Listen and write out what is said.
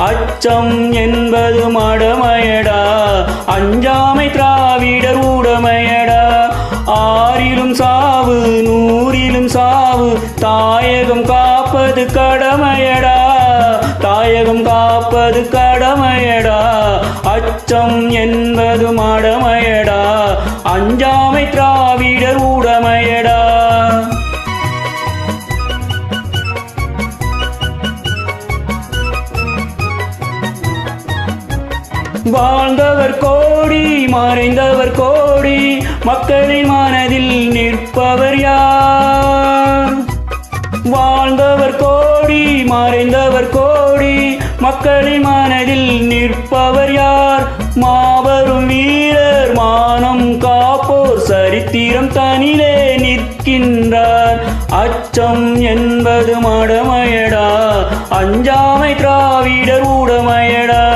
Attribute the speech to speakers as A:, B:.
A: அச்சம் என்பது மடமையடா, அஞ்சாமை திராவிடர் உடமையடா. ஆறிலும் சாவு நூறிலும் சாவு, தாயகம் காப்பது கடமையடா, தாயகம் காப்பது கடமையடா. அச்சம் என்பது மடமையடா, அஞ்சாமை திராவிடர் உடமையடா. வாழ்ந்தவர் கோடி மறைந்தவர் கோடி, மக்களின் மனதில் நிற்பவர் யார்? வாழ்ந்தவர் கோடி மறைந்தவர் கோடி, மக்களின் மனதில் நிற்பவர் யார்? மாபெரும் வீரர் மானம் காப்போர் சரித்திரம் தனிலே நிற்கின்றார். அச்சம் என்பது மடமையடா, அஞ்சாமை திராவிடர்